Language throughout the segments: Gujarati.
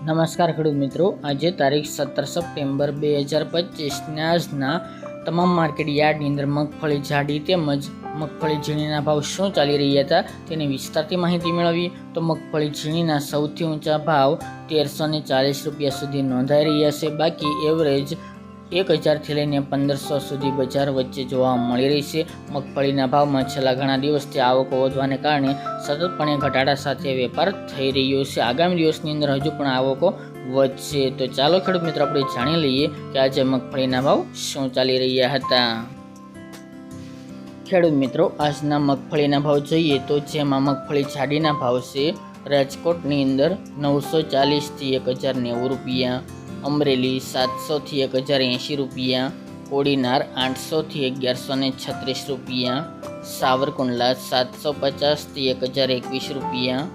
નમસ્કાર ખેડૂત મિત્રો, આજે તારીખ 17 સપ્ટેમ્બર 2025 આજના તમામ માર્કેટ યાર્ડની અંદર મગફળી જાડી તેમજ મગફળી ઝીણીના ભાવ શું ચાલી રહ્યા હતા તેની વિસ્તારથી માહિતી મેળવી તો મગફળી ઝીણીના સૌથી ઊંચા ભાવ 1340 રૂપિયા સુધી નોંધાઈ રહ્યા છે। બાકી એવરેજ 1000થી લઈને 1500 સુધી બજાર વચ્ચે જોવા મળી રહી છે। મગફળીના ભાવમાં છેલ્લા ઘણા દિવસથી આવકો વધવાને કારણે સતતપણે ઘટાડા સાથે વેપાર થઈ રહ્યો છે। આગામી દિવસની અંદર હજુ પણ આવકો વધશે। તો ચાલો ખેડૂત મિત્રો આપણે જાણી લઈએ કે આજે મગફળીના ભાવ શું ચાલી રહ્યા હતા। ખેડૂત મિત્રો, આજના મગફળીના ભાવ જોઈએ તો જેમાં મગફળી જાડીના ભાવ છે રાજકોટની અંદર 940થી 1090 રૂપિયા, અમરેલી 700 થી 1080 રૂપિયા, કોડીનાર 800 થી 1136 રૂપિયા, સાવરકુંડલા 750 થી 1021 રૂપિયા,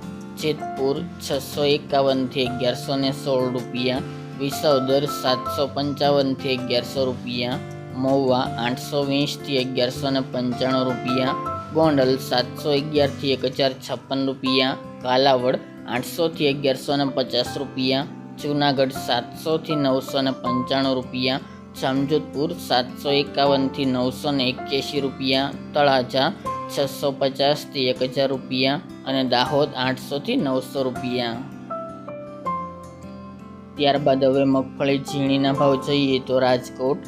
જેતપુર 651 થી 1116 રૂપિયા, વિસાવદર 755 થી 1100 રૂપિયા, મહુવા 820 થી 1195 રૂપિયા, ગોંડલ 711 થી 1056 રૂપિયા, કાલાવડ 800 થી 1150 રૂપિયા, જૂનાગઢ 700 થી 995 રૂપિયા, જામજોધપુર 751 થી 981 રૂપિયા, તળાજા 650 થી 1000 રૂપિયા અને દાહોદ 800 થી 900 રૂપિયા। ત્યારબાદ હવે મગફળી ઝીણીના ભાવ જોઈએ તો રાજકોટ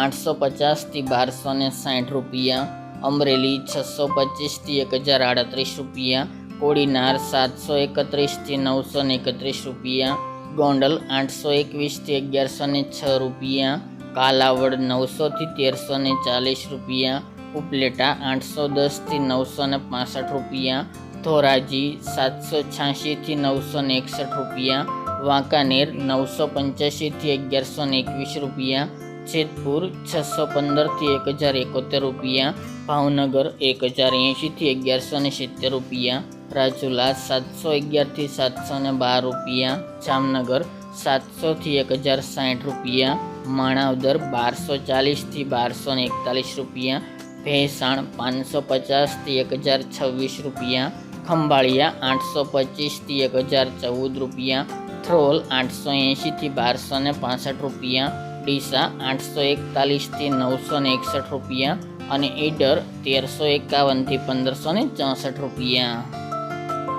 850 થી 1260 રૂપિયા, અમરેલી 625 થી 1038 રૂપિયા, કોડીનાર 731 થી 931 રૂપિયા, ગોંડલ 821 થી 1106 રૂપિયા, કાલાવડ 900 થી 1340 રૂપિયા, ઉપલેટા 810 થી 965 રૂપિયા, ધોરાજી 786 થી 961 રૂપિયા, વાંકાનેર 985 થી 1121 રૂપિયા, જેતપુર 615 થી 1071 રૂપિયા, ભાવનગર 1080 થી 1170 રૂપિયા, રાજુલા 711 થી 712 રૂપિયા, જામનગર 700 થી 1060 રૂપિયા, માણાવદર 1240 થી 1241 રૂપિયા, ભેસાણ 550 થી 1026 રૂપિયા, ખંભાળિયા 825 થી 1014 રૂપિયા, થ્રોલ 880 થી 1265 રૂપિયા, ડીસા 841 થી 961 રૂપિયા અને ઈડર 1351 થી 1564 રૂપિયા।